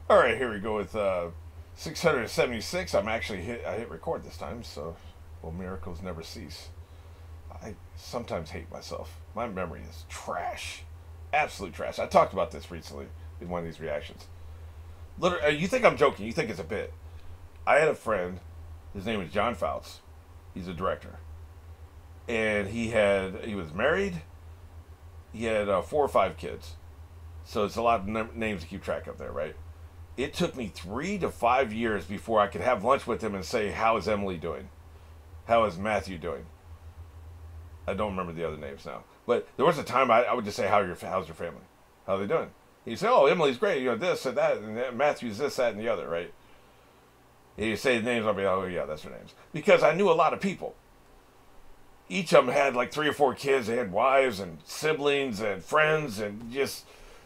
All right, here we go with 676. I hit record this time, so well, miracles never cease. I sometimes hate myself. My memory is trash, absolute trash. I talked about this recently in one of these reactions. Literally, you think I'm joking? You think it's a bit? I had a friend. His name was John Fouts. He's a director, and he was married. He had 4 or 5 kids, so it's a lot of names to keep track of there, right? It took me 3 to 5 years before I could have lunch with him and say, "How is Emily doing? How is Matthew doing?" I don't remember the other names now, but there was a time I would just say, how's your family? How are they doing?" He'd say, "Oh, Emily's great. You know this and that, and Matthew's this, that, and the other, right?" He'd say the names. I'll be, "Oh yeah, that's their names," because I knew a lot of people. Each of them had like 3 or 4 kids. They had wives and siblings and friends and just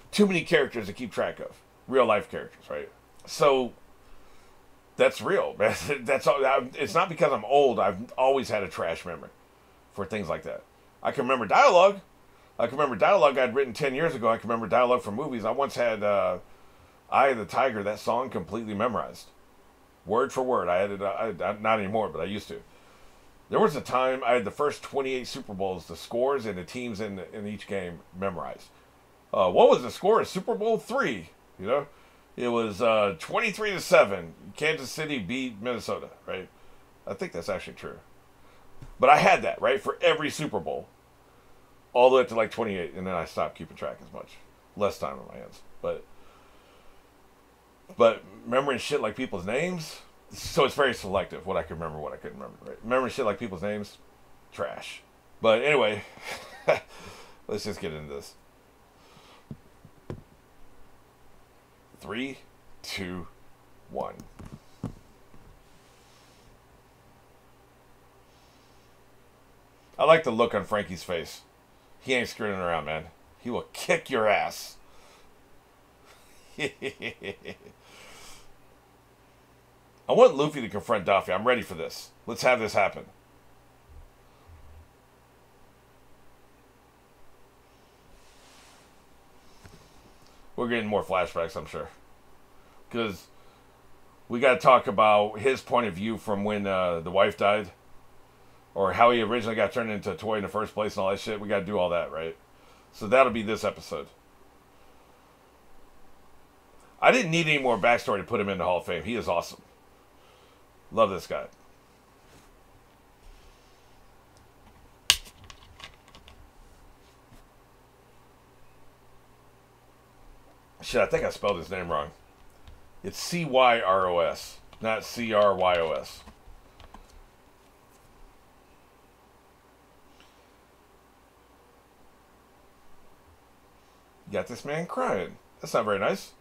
too many characters to keep track of. Real life characters, right? So that's real. That's all. It's not because I'm old. I've always had a trash memory for things like that. I can remember dialogue. I can remember dialogue I'd written 10 years ago. I can remember dialogue from movies. I once had "Eye of the Tiger," that song, completely memorized, word for word. I had it. Not anymore, but I used to. There was a time I had the first 28 Super Bowls, the scores and the teams in each game memorized. What was the score of Super Bowl III? You know, it was 23-7. Kansas City beat Minnesota, right? I think that's actually true. But I had that, right, for every Super Bowl, all the way up to like 28, and then I stopped keeping track as much. Less time on my hands. But remembering shit like people's names, so it's very selective what I can remember, what I couldn't remember, right? Remembering shit like people's names, trash. But anyway, let's just get into this. 3, 2, 1. I like the look on Frankie's face. He ain't screwing around, man. He will kick your ass. I want Luffy to confront Duffy. I'm ready for this. Let's have this happen. We're getting more flashbacks, I'm sure. Because we got to talk about his point of view from when the wife died. Or how he originally got turned into a toy in the first place and all that shit. We got to do all that, right? So that'll be this episode. I didn't need any more backstory to put him in the Hall of Fame. He is awesome. Love this guy. Shit, I think I spelled his name wrong. It's Cyros, not Crys. You got this man crying. That's not very nice.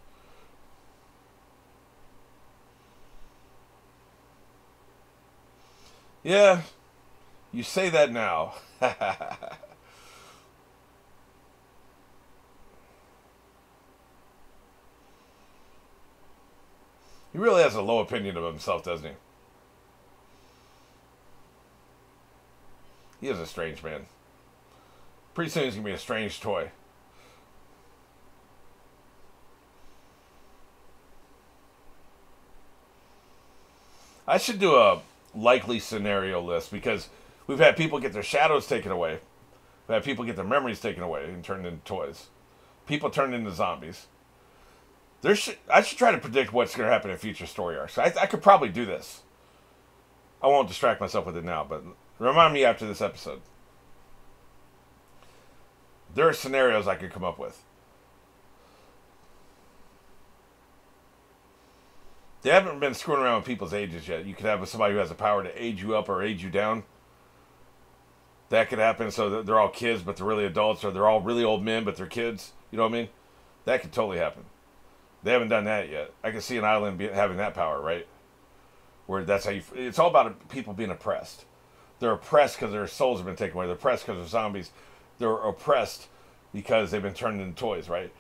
Yeah, you say that now. He really has a low opinion of himself, doesn't he? He is a strange man. Pretty soon he's going to be a strange toy. I should do a likely scenario list because we've had people get their shadows taken away. We've had people get their memories taken away and turned into toys. People turned into zombies. I should try to predict what's going to happen in future story arcs. I could probably do this. I won't distract myself with it now, but remind me after this episode. There are scenarios I could come up with. They haven't been screwing around with people's ages yet. You could have somebody who has the power to age you up or age you down. That could happen so that they're all kids, but they're really adults, or they're all really old men, but they're kids. You know what I mean? That could totally happen. They haven't done that yet. I can see an island having that power, right? Where that's how you... It's all about people being oppressed. They're oppressed because their souls have been taken away. They're oppressed because they're zombies. They're oppressed because they've been turned into toys, right?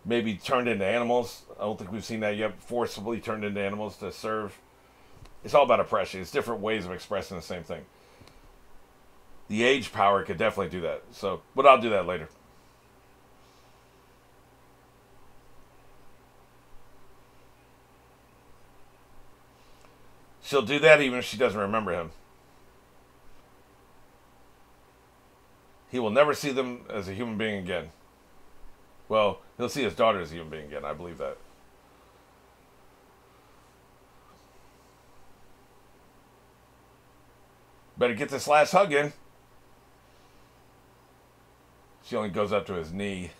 Maybe turned into animals. I don't think we've seen that yet. Forcibly turned into animals to serve. It's all about oppression. It's different ways of expressing the same thing. The age power could definitely do that. So, but I'll do that later. She'll do that even if she doesn't remember him. He will never see them as a human being again. Well, he'll see his daughter as a human being again. I believe that. Better get this last hug in. She only goes up to his knee.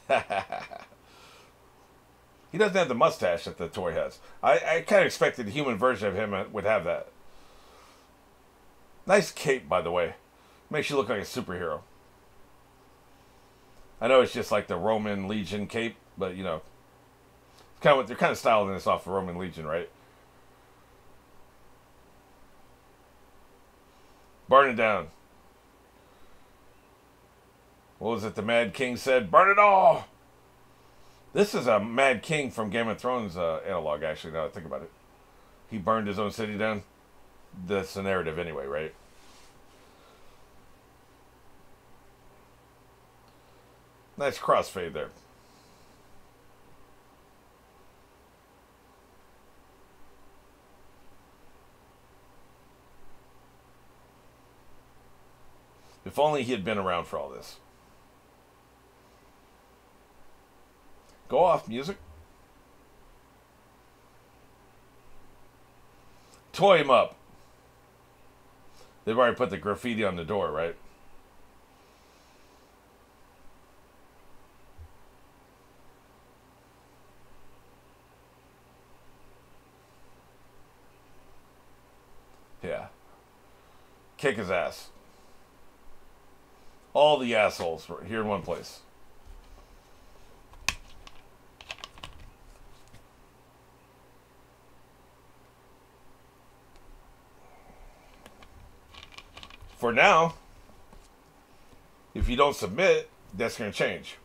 He doesn't have the mustache that the toy has. I kind of expected the human version of him would have that. Nice cape, by the way. Makes you look like a superhero. I know it's just like the Roman Legion cape, but you know, it's kind of they're kind of styling this off the Roman Legion, right? Burn it down. What was it the Mad King said? Burn it all! This is a Mad King from Game of Thrones analog, actually, now that I think about it. He burned his own city down. That's the narrative anyway, right? Nice crossfade there. If only he had been around for all this. Go off, music. Toy him up. They've already put the graffiti on the door, right? Yeah. Kick his ass. All the assholes were here in one place. For now, if you don't submit, that's going to change.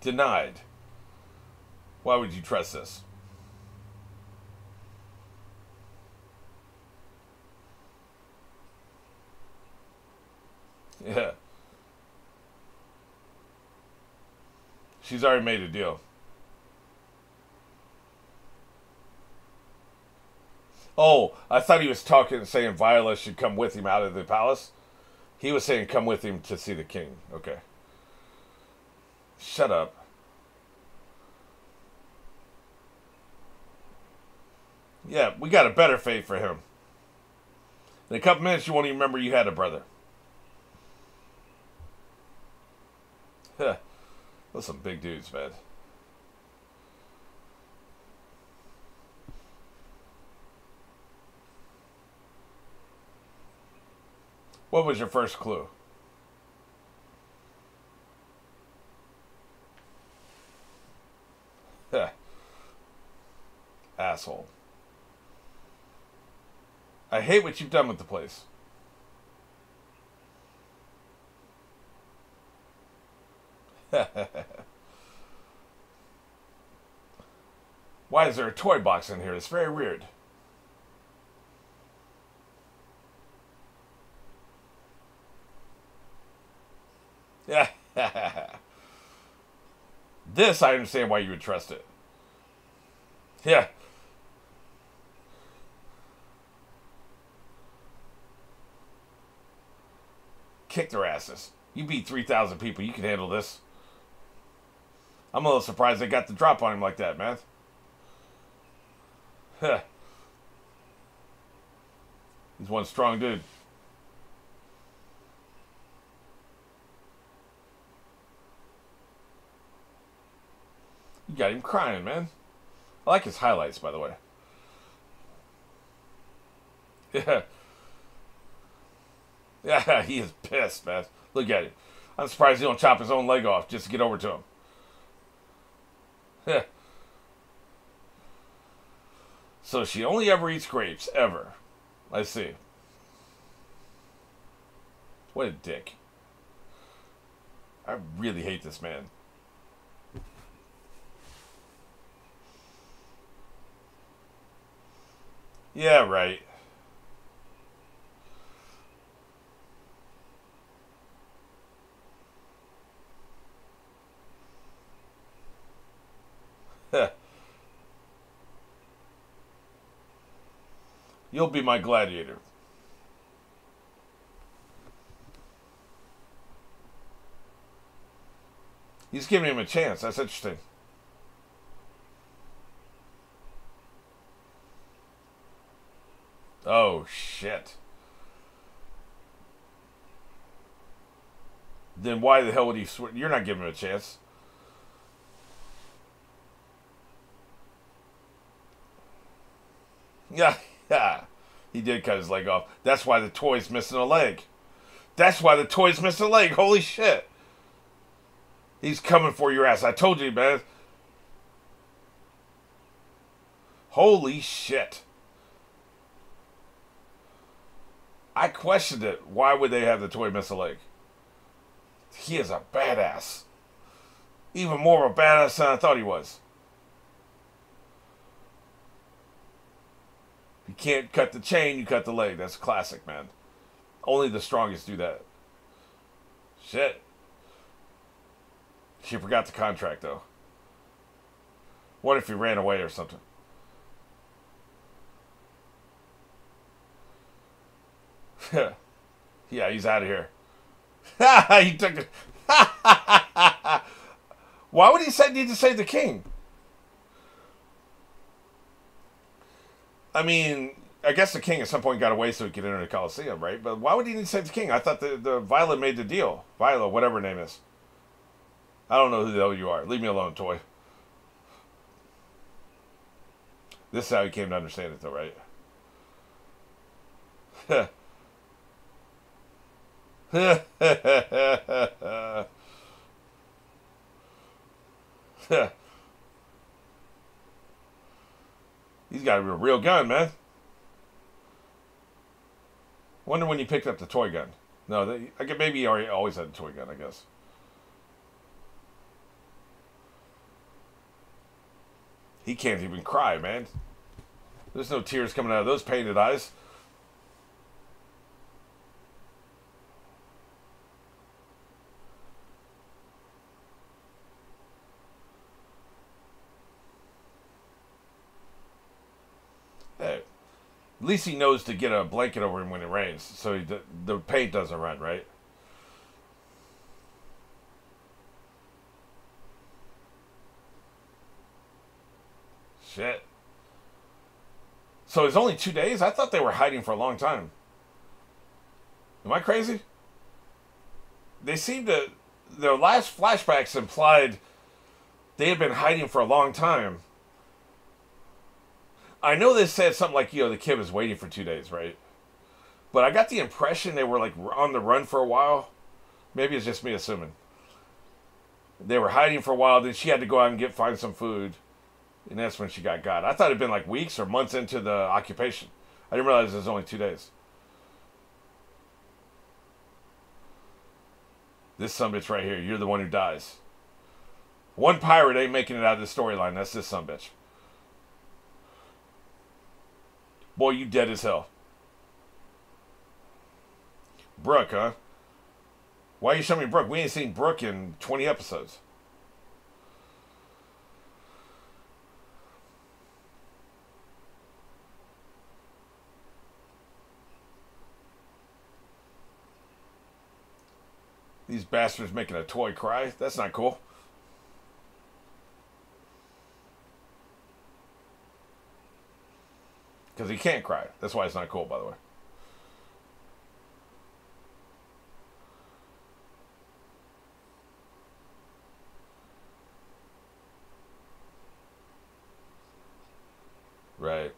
Denied. Why would you trust this? Yeah. She's already made a deal. Oh, I thought he was saying Viola should come with him out of the palace. He was saying come with him to see the king. Okay. Shut up. Yeah, we got a better fate for him. In a couple minutes, you won't even remember you had a brother. Huh. Those some big dudes, man. What was your first clue? Huh. Asshole. I hate what you've done with the place. Why is there a toy box in here? It's very weird. Yeah. This, I understand why you would trust it. Yeah. Kick their asses. You beat 3,000 people. You can handle this. I'm a little surprised they got the drop on him like that, man. Huh. He's one strong dude. You got him crying, man. I like his highlights, by the way. Yeah. Yeah, he is pissed, man. Look at him. I'm surprised he don't chop his own leg off just to get over to him. Yeah. So she only ever eats grapes, ever. I see. What a dick. I really hate this man. Yeah, right. You'll be my gladiator. He's giving him a chance. That's interesting. Oh, shit. Then why the hell would he swear? You're not giving him a chance. Yeah, yeah. He did cut his leg off. That's why the toy's missing a leg. That's why the toy's missing a leg. Holy shit. He's coming for your ass. I told you, man. Holy shit. I questioned it. Why would they have the toy miss a leg? He is a badass. Even more of a badass than I thought he was. You can't cut the chain, you cut the leg. That's classic, man. Only the strongest do that. Shit. She forgot the contract, though. What if he ran away or something? Yeah, he's out of here. He took it. Why would he need to save the king? I mean, I guess the king at some point got away so he could enter the Colosseum, right? But why would he need to save the king? I thought the Violet made the deal. Violet, whatever her name is. I don't know who the hell you are. Leave me alone, toy. This is how he came to understand it, though, right? He's got a real gun, man. Wonder when he picked up the toy gun. No, maybe he always had a toy gun, I guess. He can't even cry, man. There's no tears coming out of those painted eyes. Hey, at least he knows to get a blanket over him when it rains, so the paint doesn't run, right? Shit. So it's only 2 days? I thought they were hiding for a long time. Am I crazy? They seem to... Their last flashbacks implied they had been hiding for a long time. I know they said something like, the kid was waiting for 2 days, right? But I got the impression they were, like, on the run for a while. Maybe it's just me assuming. They were hiding for a while, then she had to go out and find some food. And that's when she got. I thought it'd been like weeks or months into the occupation. I didn't realize it was only 2 days. This sumbitch right here, you're the one who dies. One pirate ain't making it out of the storyline. That's this sumbitch. Boy, you dead as hell. Brooke, huh? Why you showing me Brooke? We ain't seen Brooke in 20 episodes. These bastards making a toy cry. That's not cool. Because he can't cry. That's why it's not cool, by the way. Right.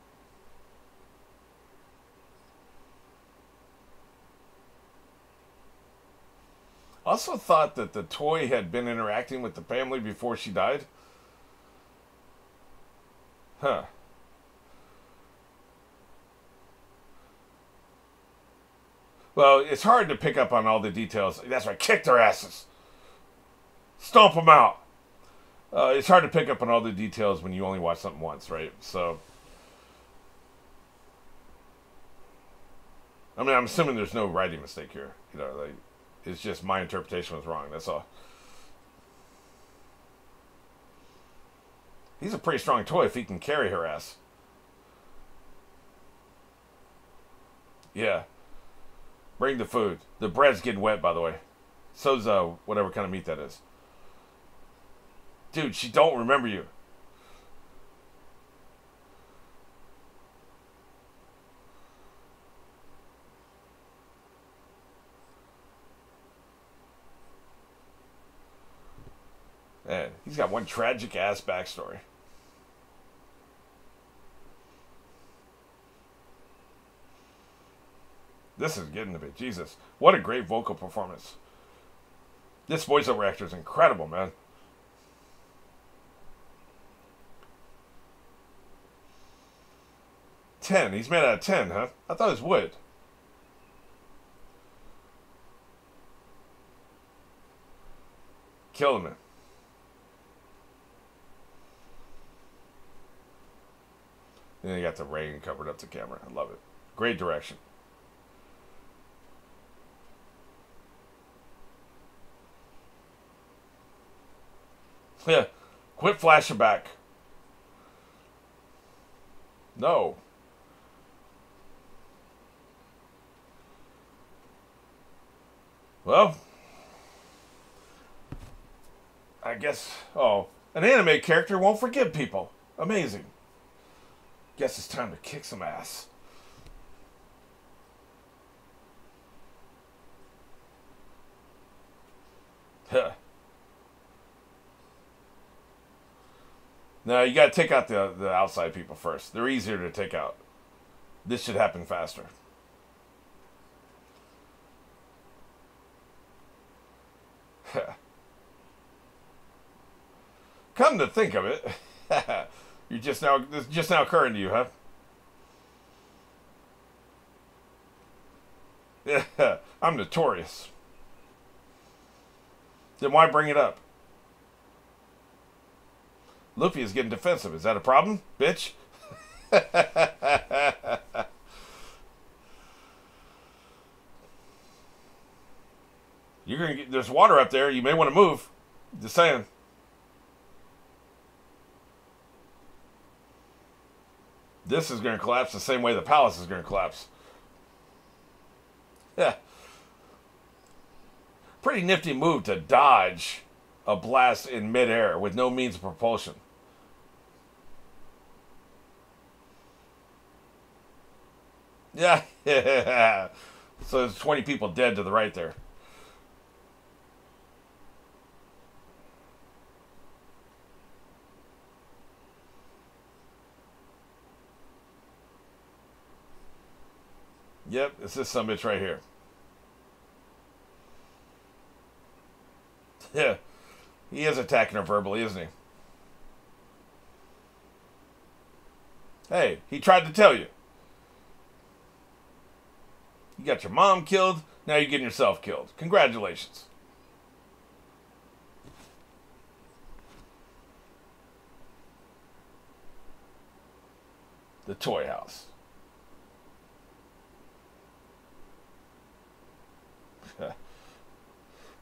I also thought that the toy had been interacting with the family before she died. Huh. Well, it's hard to pick up on all the details. That's right, kick their asses. Stomp them out. It's hard to pick up on all the details when you only watch something once, right? So, I mean, I'm assuming there's no writing mistake here. It's just my interpretation was wrong. That's all. He's a pretty strong toy if he can carry her ass. Yeah. Bring the food. The bread's getting wet, by the way. So's whatever kind of meat that is. Dude, she don't remember you. Man, he's got one tragic ass backstory. This is getting to be. Jesus. What a great vocal performance. This voiceover actor is incredible, man. Ten. He's made out of 10, huh? I thought it was wood. Killing it. And then you got the rain covered up the camera. I love it. Great direction. Yeah. Quit flashing back. No. Well, I guess. Oh, an anime character won't forgive people. Amazing. Guess it's time to kick some ass. Huh. No, you gotta take out the outside people first. They're easier to take out. This should happen faster. Come to think of it, this is just now occurring to you, huh? Yeah, I'm notorious. Then why bring it up? Luffy is getting defensive. Is that a problem, bitch? You're gonna get. There's water up there. You may want to move. Just saying. This is going to collapse the same way the palace is going to collapse. Yeah. Pretty nifty move to dodge a blast in midair with no means of propulsion. Yeah. So there's 20 people dead to the right there. Yep, it's this sumbitch right here. Yeah. He is attacking her verbally, isn't he? Hey, he tried to tell you. You got your mom killed, now you're getting yourself killed. Congratulations. The toy house.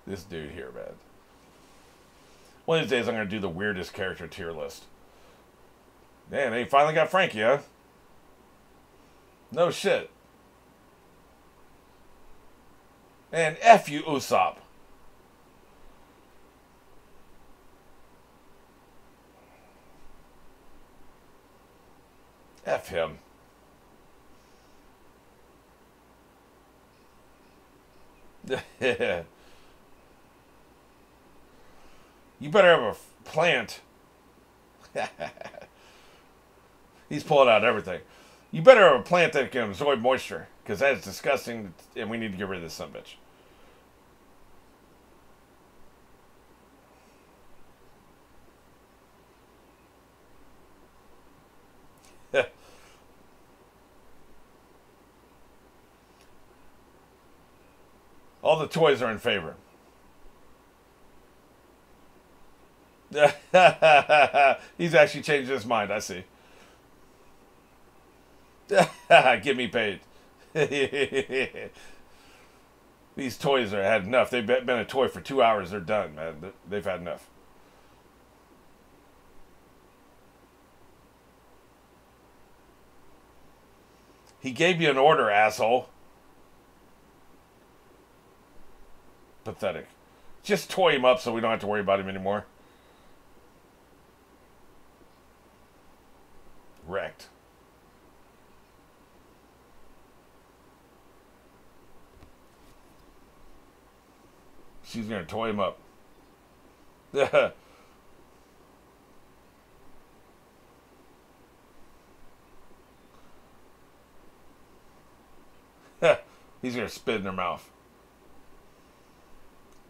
This dude here, man. One of these days I'm going to do the weirdest character tier list. Man, they finally got Frankie, huh? No shit. And F you, Usopp. F him. You better have a plant. He's pulling out everything. You better have a plant that can absorb moisture, because that is disgusting, and we need to get rid of this sumbitch. All the toys are in favor. He's actually changed his mind, I see. Get me paid. These toys are had enough. They've been a toy for 2 hours. They're done, man. They've had enough. He gave you an order, asshole. Pathetic. Just toy him up so we don't have to worry about him anymore. Wrecked. She's gonna toy him up. He's gonna spit in her mouth.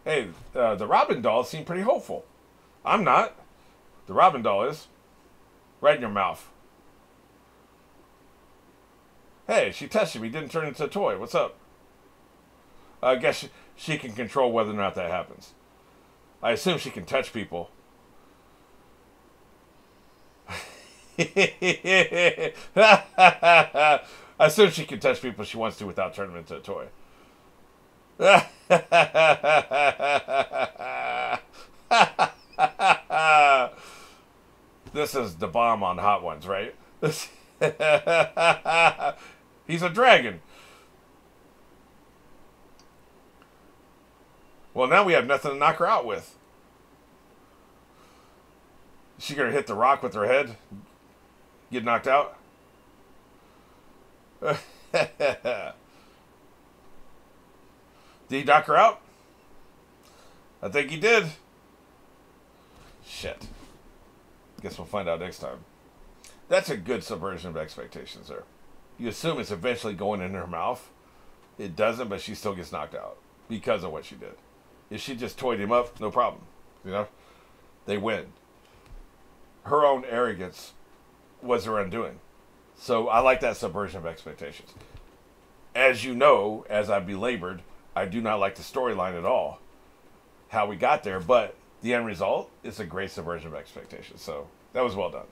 Hey, the Robin doll seemed pretty hopeful. I'm not. The Robin doll is. Right in your mouth. Hey, she tested me. Didn't turn into a toy. What's up? I guess she can control whether or not that happens. I assume she can touch people. I assume she can touch people she wants to without turning them into a toy. This is the bomb on Hot Ones, right? He's a dragon. Well, now we have nothing to knock her out with. Is she gonna hit the rock with her head? Get knocked out? Did he knock her out? I think he did. Shit. Guess we'll find out next time. That's a good subversion of expectations there. You assume it's eventually going in her mouth. It doesn't, but she still gets knocked out because of what she did. If she just toyed him up, no problem. You know? They win. Her own arrogance was her undoing. So I like that subversion of expectations. As you know, as I belabored, I do not like the storyline at all. How we got there, but the end result is a great subversion of expectations. So that was well done.